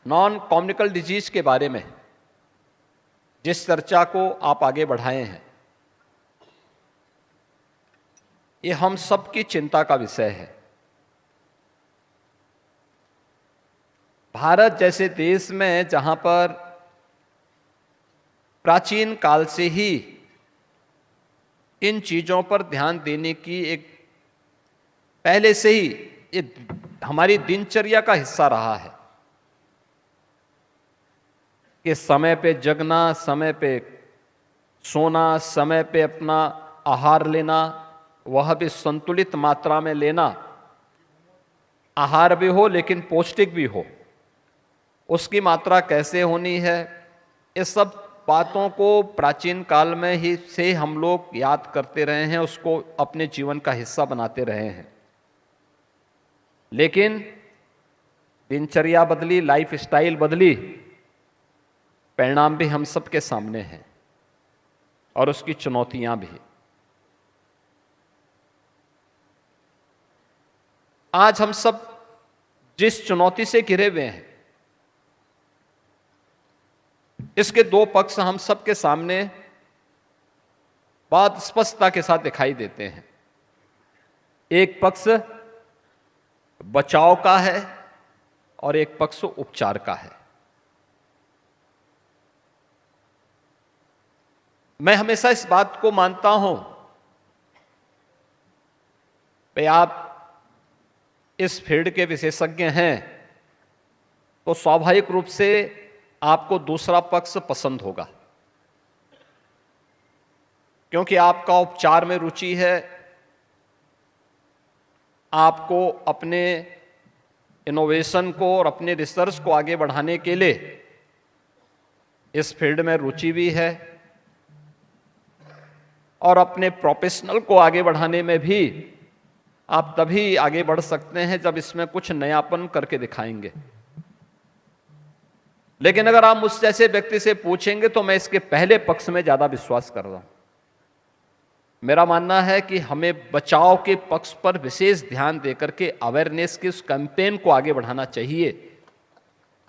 Non कम्युनिकल disease के बारे में जिस चर्चा को आप आगे बढ़ाए हैं, ये हम सबकी चिंता का विषय है। भारत जैसे देश में जहां पर प्राचीन काल से ही इन चीजों पर ध्यान देने की एक पहले से ही ये हमारी दिनचर्या का हिस्सा रहा है कि समय पे जगना, समय पे सोना, समय पे अपना आहार लेना, वह भी संतुलित मात्रा में लेना, आहार भी हो लेकिन पौष्टिक भी हो, उसकी मात्रा कैसे होनी है, इस सब बातों को प्राचीन काल में ही से हम लोग याद करते रहे हैं, उसको अपने जीवन का हिस्सा बनाते रहे हैं। लेकिन दिनचर्या बदली, लाइफ स्टाइल बदली, परिणाम भी हम सबके सामने हैं और उसकी चुनौतियां भी। आज हम सब जिस चुनौती से घिरे हुए हैं, इसके दो पक्ष हम सबके सामने बहुत स्पष्टता के साथ दिखाई देते हैं। एक पक्ष बचाव का है और एक पक्ष उपचार का है। मैं हमेशा इस बात को मानता हूं कि आप इस फील्ड के विशेषज्ञ हैं तो स्वाभाविक रूप से आपको दूसरा पक्ष पसंद होगा, क्योंकि आपका उपचार में रुचि है, आपको अपने इनोवेशन को और अपने रिसर्च को आगे बढ़ाने के लिए इस फील्ड में रुचि भी है और अपने प्रोफेशनल को आगे बढ़ाने में भी आप तभी आगे बढ़ सकते हैं जब इसमें कुछ नयापन करके दिखाएंगे। लेकिन अगर आप मुझ जैसे व्यक्ति से पूछेंगे तो मैं इसके पहले पक्ष में ज्यादा विश्वास कर रहा हूं। मेरा मानना है कि हमें बचाव के पक्ष पर विशेष ध्यान देकर के अवेयरनेस के उस कैंपेन को आगे बढ़ाना चाहिए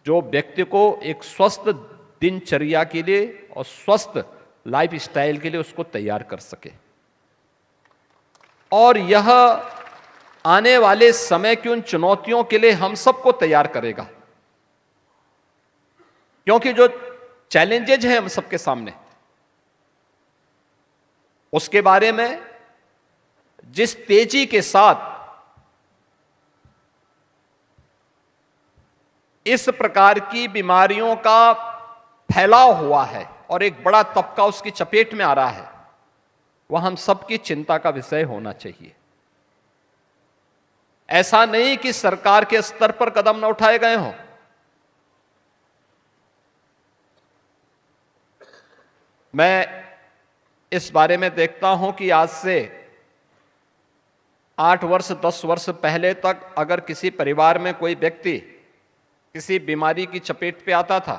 जो व्यक्ति को एक स्वस्थ दिनचर्या के लिए और स्वस्थ लाइफ स्टाइल के लिए उसको तैयार कर सके, और यह आने वाले समय की उन चुनौतियों के लिए हम सबको तैयार करेगा। क्योंकि जो चैलेंजेज हैं हम सबके सामने, उसके बारे में जिस तेजी के साथ इस प्रकार की बीमारियों का फैलाव हुआ है और एक बड़ा तबका उसकी चपेट में आ रहा है, वह हम सबकी चिंता का विषय होना चाहिए। ऐसा नहीं कि सरकार के स्तर पर कदम न उठाए गए हों। मैं इस बारे में देखता हूं कि आज से 8 वर्ष 10 वर्ष पहले तक अगर किसी परिवार में कोई व्यक्ति किसी बीमारी की चपेट पे आता था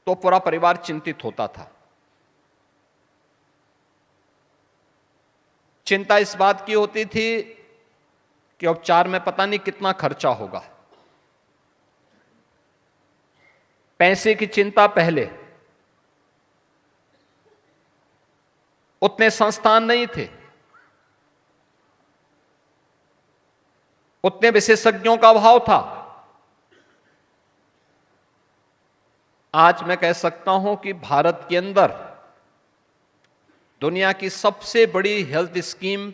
तो पूरा परिवार चिंतित होता था। चिंता इस बात की होती थी कि उपचार में पता नहीं कितना खर्चा होगा। पैसे की चिंता पहले, उतने संस्थान नहीं थे, उतने विशेषज्ञों का अभाव था। आज मैं कह सकता हूं कि भारत के अंदर दुनिया की सबसे बड़ी health scheme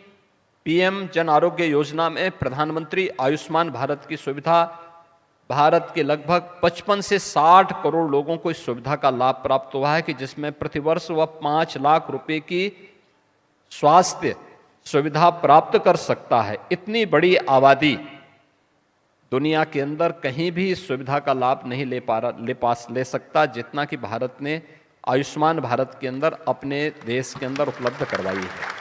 PM Jan Arogya Yojana में प्रधानमंत्री आयुष्मान भारत की सुविधा, भारत के लगभग 55 से 60 करोड़ लोगों को इस सुविधा का लाभ प्राप्त हुआ है कि जिसमें प्रतिवर्ष वह 5 लाख रुपए की स्वास्थ्य सुविधा प्राप्त कर सकता है। इतनी बड़ी आबादी दुनिया के अंदर कहीं भी इस सुविधा का लाभ नहीं ले सकता जितना कि भारत ने आयुष्मान भारत के अंदर अपने देश के अंदर उपलब्ध करवाई है।